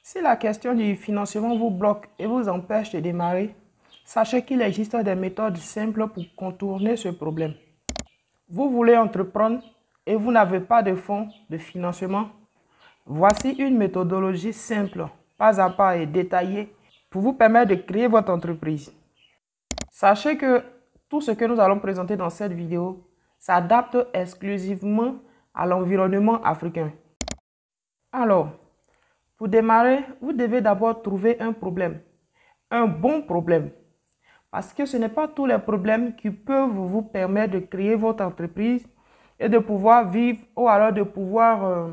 Si la question du financement vous bloque et vous empêche de démarrer, sachez qu'il existe des méthodes simples pour contourner ce problème. Vous voulez entreprendre et vous n'avez pas de fonds de financement? Voici une méthodologie simple, pas à pas et détaillée pour vous permettre de créer votre entreprise. Sachez que tout ce que nous allons présenter dans cette vidéo s'adapte exclusivement à l'environnement africain. Alors, pour démarrer, vous devez d'abord trouver un problème, un bon problème. Parce que ce n'est pas tous les problèmes qui peuvent vous permettre de créer votre entreprise et de pouvoir vivre ou alors de pouvoir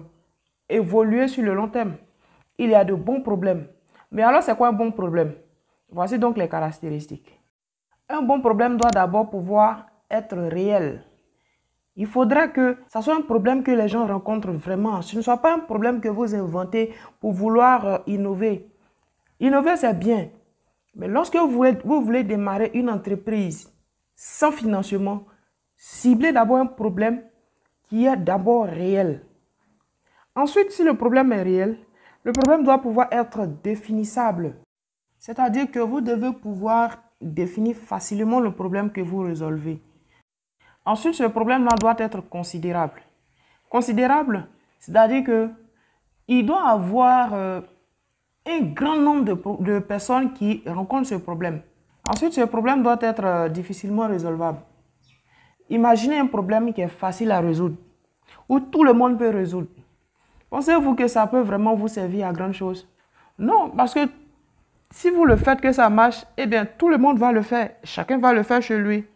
évoluer sur le long terme. Il y a de bons problèmes. Mais alors, c'est quoi un bon problème? Voici donc les caractéristiques. Un bon problème doit d'abord pouvoir être réel. Il faudra que ce soit un problème que les gens rencontrent vraiment. Ce ne soit pas un problème que vous inventez pour vouloir innover. Innover, c'est bien. Mais lorsque vous voulez démarrer une entreprise sans financement, ciblez d'abord un problème qui est d'abord réel. Ensuite, si le problème est réel, le problème doit pouvoir être définissable. C'est-à-dire que vous devez pouvoir définir facilement le problème que vous résolvez. Ensuite, ce problème-là doit être considérable. Considérable, c'est-à-dire qu'il doit avoir un grand nombre de personnes qui rencontrent ce problème. Ensuite, ce problème doit être difficilement résolvable. Imaginez un problème qui est facile à résoudre, où tout le monde peut résoudre. Pensez-vous que ça peut vraiment vous servir à grande chose? Non, parce que si vous le faites que ça marche, eh bien, tout le monde va le faire. Chacun va le faire chez lui.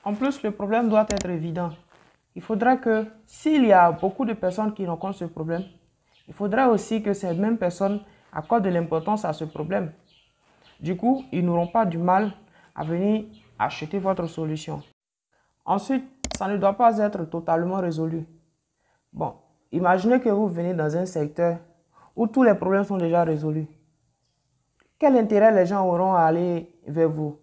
En plus, le problème doit être évident. Il faudra que, s'il y a beaucoup de personnes qui rencontrent ce problème, il faudra aussi que ces mêmes personnes accordent de l'importance à ce problème. Du coup, ils n'auront pas du mal à venir acheter votre solution. Ensuite, ça ne doit pas être totalement résolu. Bon, imaginez que vous venez dans un secteur où tous les problèmes sont déjà résolus. Quel intérêt les gens auront à aller vers vous?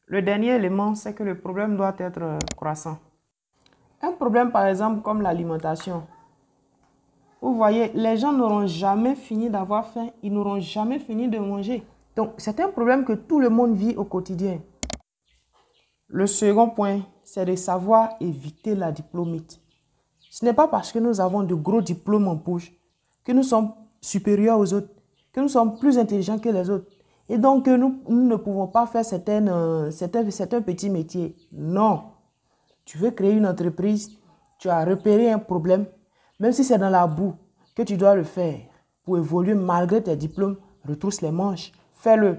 Le dernier élément, c'est que le problème doit être croissant. Un problème, par exemple, comme l'alimentation. Vous voyez, les gens n'auront jamais fini d'avoir faim, ils n'auront jamais fini de manger. Donc, c'est un problème que tout le monde vit au quotidien. Le second point, c'est de savoir éviter la diplômite. Ce n'est pas parce que nous avons de gros diplômes en poche que nous sommes supérieurs aux autres, que nous sommes plus intelligents que les autres. Et donc, que nous ne pouvons pas faire certains petits métiers. Non. Tu veux créer une entreprise, tu as repéré un problème, même si c'est dans la boue que tu dois le faire. Pour évoluer malgré tes diplômes, retrousse les manches, fais-le.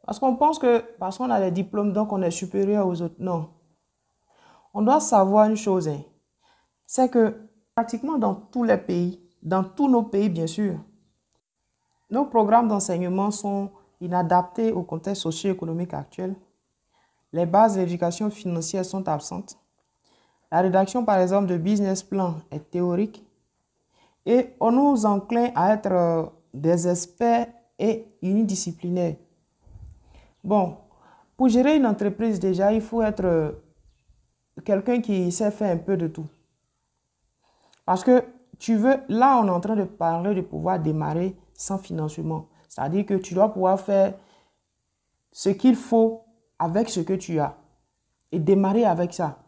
Parce qu'on pense que parce qu'on a des diplômes, donc on est supérieur aux autres. Non. On doit savoir une chose, hein, c'est que pratiquement dans tous les pays, dans tous nos pays bien sûr, nos programmes d'enseignement sont inadaptés au contexte socio-économique actuel. Les bases de l'éducation financière sont absentes. La rédaction, par exemple, de business plan est théorique. Et on nous encline à être des experts et unidisciplinaires. Bon, pour gérer une entreprise, déjà, il faut être quelqu'un qui sait faire un peu de tout. Parce que là, on est en train de parler de pouvoir démarrer sans financement. C'est-à-dire que tu dois pouvoir faire ce qu'il faut avec ce que tu as et démarrer avec ça.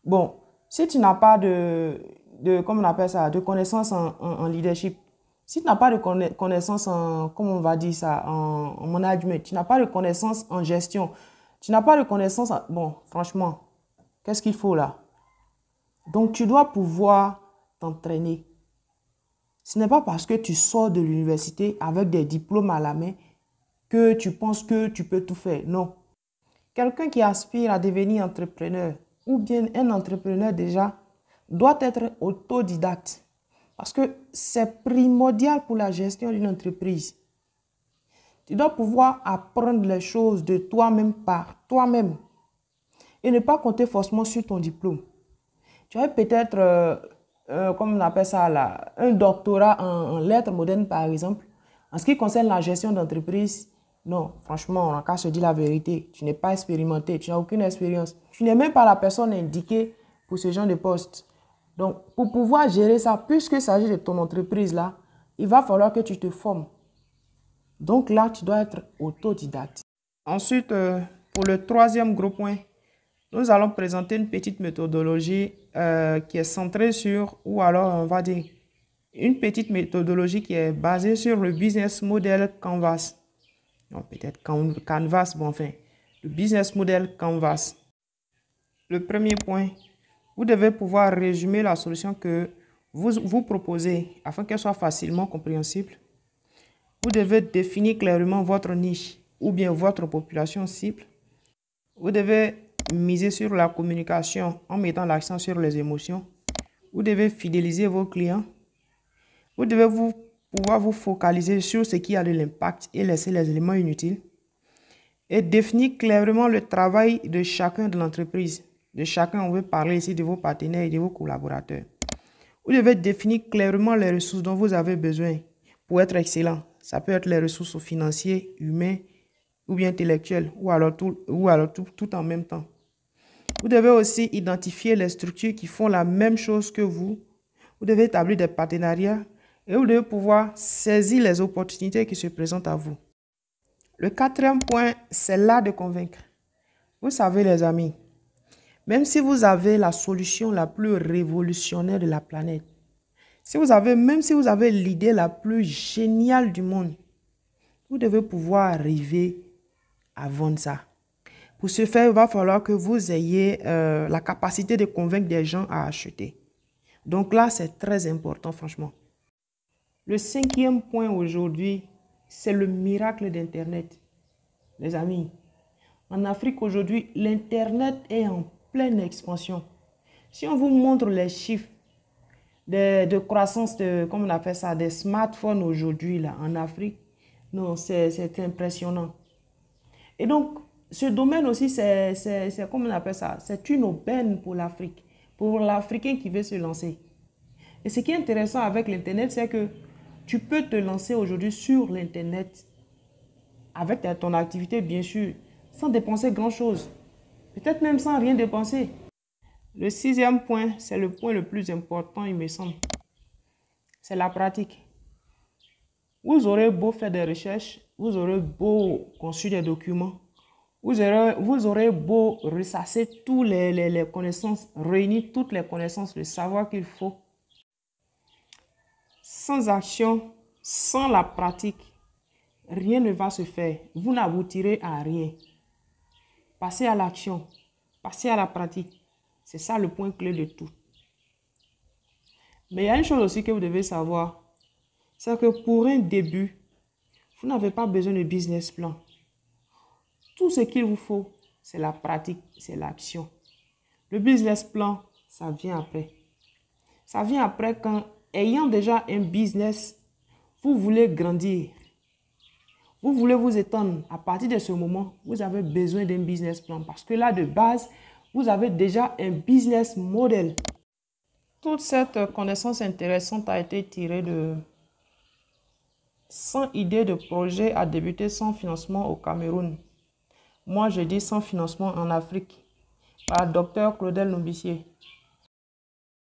Bon, si tu n'as pas comment on appelle ça, de connaissances en leadership, si tu n'as pas de connaissances en, comment on va dire ça, en management, tu n'as pas de connaissances en gestion, tu n'as pas de connaissances, bon, franchement, qu'est-ce qu'il faut là? Donc, tu dois pouvoir t'entraîner. Ce n'est pas parce que tu sors de l'université avec des diplômes à la main que tu penses que tu peux tout faire. Non. Quelqu'un qui aspire à devenir entrepreneur ou bien un entrepreneur déjà doit être autodidacte parce que c'est primordial pour la gestion d'une entreprise. Tu dois pouvoir apprendre les choses de toi-même par toi-même et ne pas compter forcément sur ton diplôme. Tu as peut-être, comme on appelle ça là, un doctorat en lettres modernes par exemple. En ce qui concerne la gestion d'entreprise, non, franchement, on a qu'à se dire la vérité. Tu n'es pas expérimenté, tu n'as aucune expérience. Tu n'es même pas la personne indiquée pour ce genre de poste. Donc, pour pouvoir gérer ça, puisqu'il s'agit de ton entreprise là, il va falloir que tu te formes. Donc là, tu dois être autodidacte. Ensuite, pour le troisième gros point, nous allons présenter une petite méthodologie qui est centrée sur, ou alors on va dire, une petite méthodologie qui est basée sur le business model Canvas. Non, peut-être Canvas, bon enfin, le business model Canvas. Le premier point, vous devez pouvoir résumer la solution que vous proposez afin qu'elle soit facilement compréhensible. Vous devez définir clairement votre niche ou bien votre population cible. Vous devez miser sur la communication en mettant l'accent sur les émotions. Vous devez fidéliser vos clients. Vous devez pouvoir vous focaliser sur ce qui a de l'impact et laisser les éléments inutiles. Et définir clairement le travail de chacun de l'entreprise. De chacun, on veut parler ici de vos partenaires et de vos collaborateurs. Vous devez définir clairement les ressources dont vous avez besoin pour être excellent. Ça peut être les ressources financières, humaines ou bien intellectuelles ou alors tout en même temps. Vous devez aussi identifier les structures qui font la même chose que vous. Vous devez établir des partenariats et vous devez pouvoir saisir les opportunités qui se présentent à vous. Le quatrième point, c'est l'art de convaincre. Vous savez les amis, même si vous avez la solution la plus révolutionnaire de la planète, même si vous avez l'idée la plus géniale du monde, vous devez pouvoir arriver à vendre ça. Pour ce faire, il va falloir que vous ayez la capacité de convaincre des gens à acheter. Donc là, c'est très important, franchement. Le cinquième point aujourd'hui, c'est le miracle d'Internet. Les amis, en Afrique aujourd'hui, l'Internet est en pleine expansion. Si on vous montre les chiffres de croissance, comme on appelle ça, des smartphones aujourd'hui là en Afrique, non, c'est impressionnant. Et donc, ce domaine aussi, c'est comme on appelle ça, c'est une aubaine pour l'Afrique, pour l'Africain qui veut se lancer. Et ce qui est intéressant avec l'Internet, c'est que tu peux te lancer aujourd'hui sur l'Internet avec ton activité, bien sûr, sans dépenser grand-chose. Peut-être même sans rien dépenser. Le sixième point, c'est le point le plus important, il me semble. C'est la pratique. Vous aurez beau faire des recherches, vous aurez beau construire des documents, vous aurez beau ressasser toutes les connaissances, réunir toutes les connaissances, le savoir qu'il faut. Sans action, sans la pratique, rien ne va se faire. Vous n'aboutirez à rien. Passez à l'action, passez à la pratique. C'est ça le point clé de tout. Mais il y a une chose aussi que vous devez savoir, c'est que pour un début, vous n'avez pas besoin de business plan. Tout ce qu'il vous faut, c'est la pratique, c'est l'action. Le business plan, ça vient après. Ça vient après quand, ayant déjà un business, vous voulez grandir. Vous voulez vous étendre. À partir de ce moment, vous avez besoin d'un business plan. Parce que là, de base, vous avez déjà un business model. Toute cette connaissance intéressante a été tirée de 100 idées de projets à débuter sans financement au Cameroun. Moi, je dis sans financement en Afrique, par Dr Claudel Nombissier.